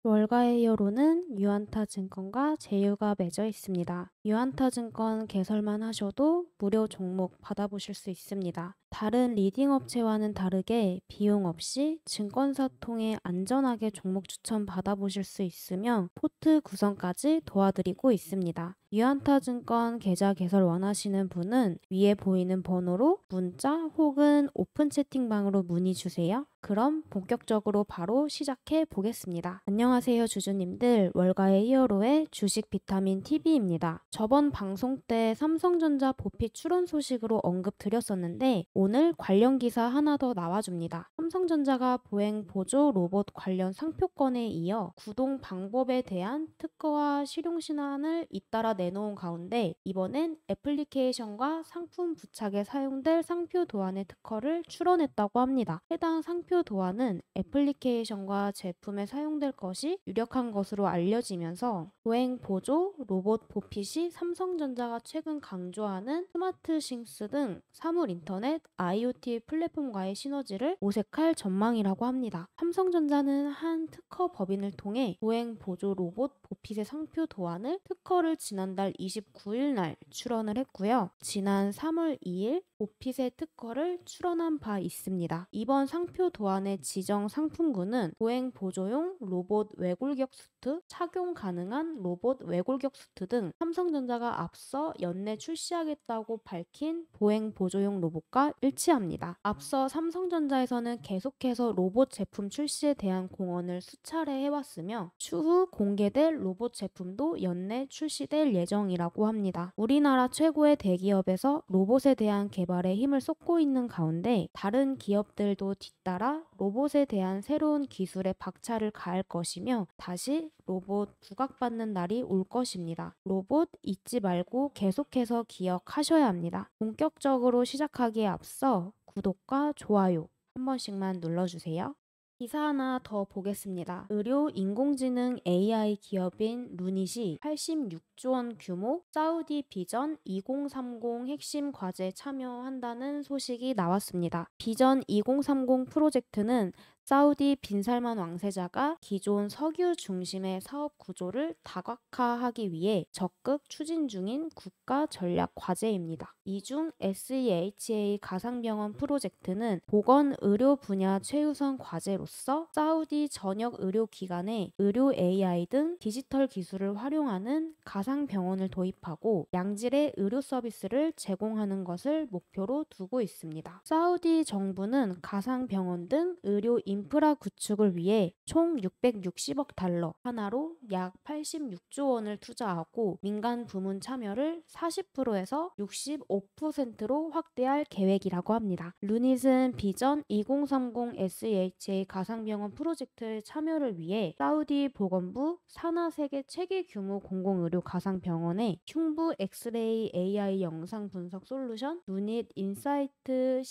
월가의 히어로는 유안타증권과 제휴가 맺어 있습니다. 유안타증권 개설만 하셔도 무료 종목 받아보실 수 있습니다. 다른 리딩 업체와는 다르게 비용 없이 증권사 통해 안전하게 종목 추천 받아보실 수 있으며 포트 구성까지 도와드리고 있습니다. 유안타증권 계좌 개설 원하시는 분은 위에 보이는 번호로 문자 혹은 오픈 채팅방으로 문의 주세요. 그럼 본격적으로 바로 시작해 보겠습니다. 안녕하세요 주주님들, 월가의 히어로의 주식 비타민 TV입니다. 저번 방송 때 삼성전자 보피 출원 소식으로 언급 드렸었는데 오늘 관련 기사 하나 더 나와줍니다. 삼성전자가 보행 보조 로봇 관련 상표권에 이어 구동 방법에 대한 특허와 실용 신안을 잇따라 내놓은 가운데 이번엔 애플리케이션과 상품 부착에 사용될 상표 도안의 특허를 출원했다고 합니다. 해당 상표 도안은 애플리케이션과 제품에 사용될 것이 유력한 것으로 알려지면서 보행 보조 로봇 보피 시 삼성전자가 최근 강조하는 스마트싱스 등 사물 인터넷 IoT 플랫폼과의 시너지를 모색할 전망이라고 합니다. 삼성전자는 한 특허 법인을 통해 보행 보조 로봇 보핏의 상표 도안을 특허를 지난달 29일 날 출원을 했고요. 지난 3월 2일 보핏의 특허를 출원한 바 있습니다. 이번 상표 도안의 지정 상품군은 보행 보조용 로봇 외골격 수트, 착용 가능한 로봇 외골격 수트 등 삼성전자가 앞서 연내 출시하겠다고 밝힌 보행 보조용 로봇과 일치합니다. 앞서 삼성전자에서는 계속해서 로봇 제품 출시에 대한 공언을 수차례 해왔으며 추후 공개될 로봇 제품도 연내 출시될 예정이라고 합니다. 우리나라 최고의 대기업에서 로봇에 대한 개발에 힘을 쏟고 있는 가운데 다른 기업들도 뒤따라 로봇에 대한 새로운 기술에 박차를 가할 것이며 다시 로봇 부각받는 날이 올 것입니다. 로봇 잊지 말고 계속해서 기억하셔야 합니다. 본격적으로 시작하기에 앞서 구독과 좋아요 한 번씩만 눌러주세요. 기사 하나 더 보겠습니다. 의료 인공지능 AI 기업인 루닛이 86조 원 규모 사우디 비전 2030 핵심 과제에 참여한다는 소식이 나왔습니다. 비전 2030 프로젝트는 사우디 빈살만 왕세자가 기존 석유 중심의 사업 구조를 다각화하기 위해 적극 추진 중인 국가 전략 과제입니다. 이 중 SEHA 가상병원 프로젝트는 보건 의료 분야 최우선 과제로서 사우디 전역 의료기관에 의료 AI 등 디지털 기술을 활용하는 가상병원을 도입하고 양질의 의료 서비스를 제공하는 것을 목표로 두고 있습니다. 사우디 정부는 가상병원 등 의료 인프라 구축을 위해 총 660억 달러, 하나로 약 86조 원을 투자하고 민간 부문 참여를 40%에서 65%로 확대할 계획이라고 합니다. 루닛은 비전 2030 SEHA 가상병원 프로젝트의 참여를 위해 사우디 보건부 산하 세계 최대 규모 공공의료 가상병원에 흉부 엑스레이 AI 영상 분석 솔루션 루닛 인사이트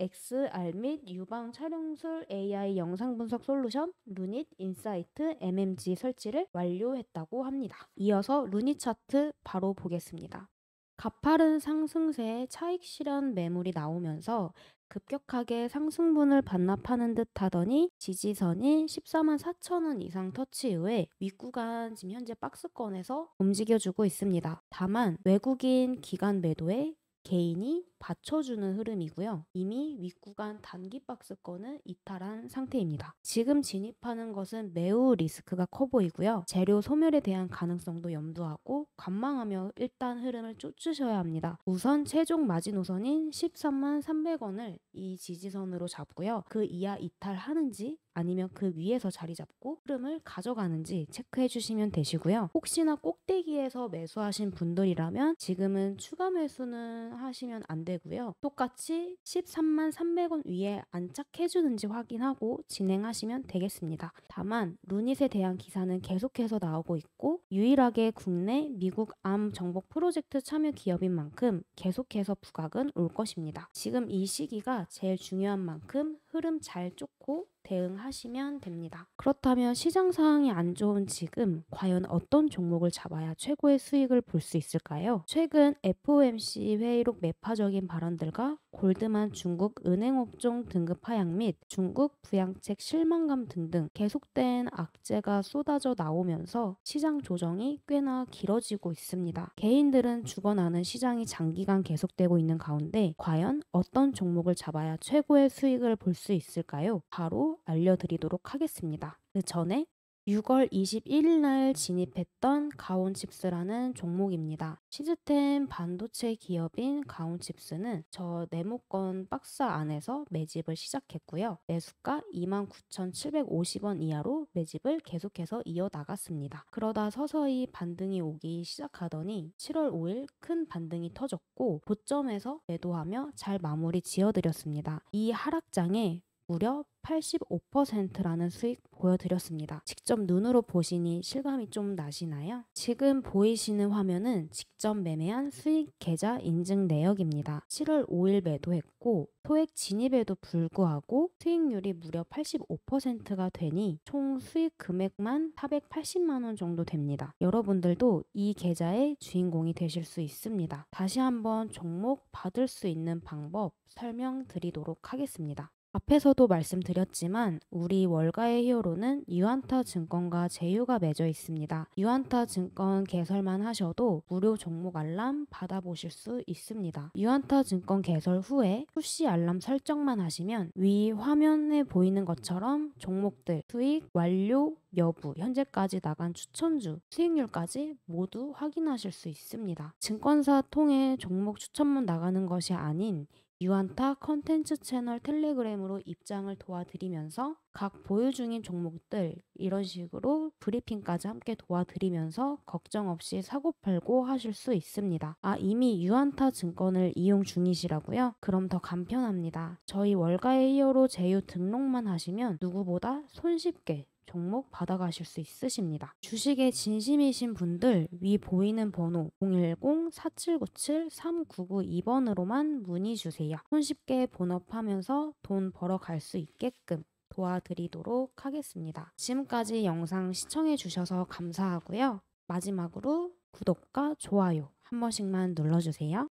XR 및 유방 촬영술 AI 영상 분석 솔루션 루닛 인사이트 MMG 설치를 완료했다고 합니다. 이어서 루닛 차트 바로 보겠습니다. 가파른 상승세에 차익 실현 매물이 나오면서 급격하게 상승분을 반납하는 듯 하더니 지지선인 14만 4천 원 이상 터치 후에 윗구간 지금 현재 박스권에서 움직여주고 있습니다. 다만 외국인 기관 매도에 개인이 받쳐주는 흐름이고요. 이미 윗구간 단기 박스권은 이탈한 상태입니다. 지금 진입하는 것은 매우 리스크가 커 보이고요. 재료 소멸에 대한 가능성도 염두하고 관망하며 일단 흐름을 쫓으셔야 합니다. 우선 최종 마지노선인 13만 300원을 이 지지선으로 잡고요. 그 이하 이탈하는지 아니면 그 위에서 자리 잡고 흐름을 가져가는지 체크해 주시면 되시고요. 혹시나 꼭대기에서 매수하신 분들이라면 지금은 추가 매수는 하시면 안 되고요. 똑같이 13만 300원 위에 안착해 주는지 확인하고 진행하시면 되겠습니다. 다만 루닛에 대한 기사는 계속해서 나오고 있고 유일하게 국내 미국 암 정복 프로젝트 참여 기업인 만큼 계속해서 부각은 올 것입니다. 지금 이 시기가 제일 중요한 만큼 흐름 잘 쫓고 대응하시면 됩니다. 그렇다면 시장 상황이 안 좋은 지금 과연 어떤 종목을 잡아야 최고의 수익을 볼 수 있을까요? 최근 FOMC 회의록 매파적인 발언들과 골드만 중국 은행업종 등급 하향 및 중국 부양책 실망감 등등 계속된 악재가 쏟아져 나오면서 시장 조정이 꽤나 길어지고 있습니다. 개인들은 죽어나는 시장이 장기간 계속되고 있는 가운데 과연 어떤 종목을 잡아야 최고의 수익을 볼 수 있을까요? 바로 알려드리도록 하겠습니다. 그 전에 6월 21일 날 진입했던 가온칩스라는 종목입니다. 시스템 반도체 기업인 가온칩스는 저 네모권 박스 안에서 매집을 시작했고요. 매수가 29,750원 이하로 매집을 계속해서 이어나갔습니다. 그러다 서서히 반등이 오기 시작하더니 7월 5일 큰 반등이 터졌고 고점에서 매도하며 잘 마무리 지어드렸습니다. 이 하락장에 무려 85%라는 수익 보여드렸습니다. 직접 눈으로 보시니 실감이 좀 나시나요? 지금 보이시는 화면은 직접 매매한 수익 계좌 인증 내역입니다. 7월 5일 매도했고 소액 진입에도 불구하고 수익률이 무려 85%가 되니 총 수익 금액만 480만 원 정도 됩니다. 여러분들도 이 계좌의 주인공이 되실 수 있습니다. 다시 한번 종목 받을 수 있는 방법 설명드리도록 하겠습니다. 앞에서도 말씀드렸지만 우리 월가의 히어로는 유안타 증권과 제휴가 맺어 있습니다. 유안타 증권 개설만 하셔도 무료 종목 알람 받아보실 수 있습니다. 유안타 증권 개설 후에 푸시 알람 설정만 하시면 위 화면에 보이는 것처럼 종목들 수익, 완료, 여부, 현재까지 나간 추천주, 수익률까지 모두 확인하실 수 있습니다. 증권사 통해 종목 추천만 나가는 것이 아닌 유안타 컨텐츠 채널 텔레그램으로 입장을 도와드리면서 각 보유 중인 종목들 이런 식으로 브리핑까지 함께 도와드리면서 걱정 없이 사고팔고 하실 수 있습니다. 이미 유안타 증권을 이용 중이시라고요? 그럼 더 간편합니다. 저희 월가의 히어로 제휴 등록만 하시면 누구보다 손쉽게 종목 받아가실 수 있으십니다. 주식에 진심이신 분들 위 보이는 번호 010-4797-3992번으로만 문의 주세요. 손쉽게 본업하면서 돈 벌어갈 수 있게끔 도와드리도록 하겠습니다. 지금까지 영상 시청해 주셔서 감사하고요. 마지막으로 구독과 좋아요 한 번씩만 눌러주세요.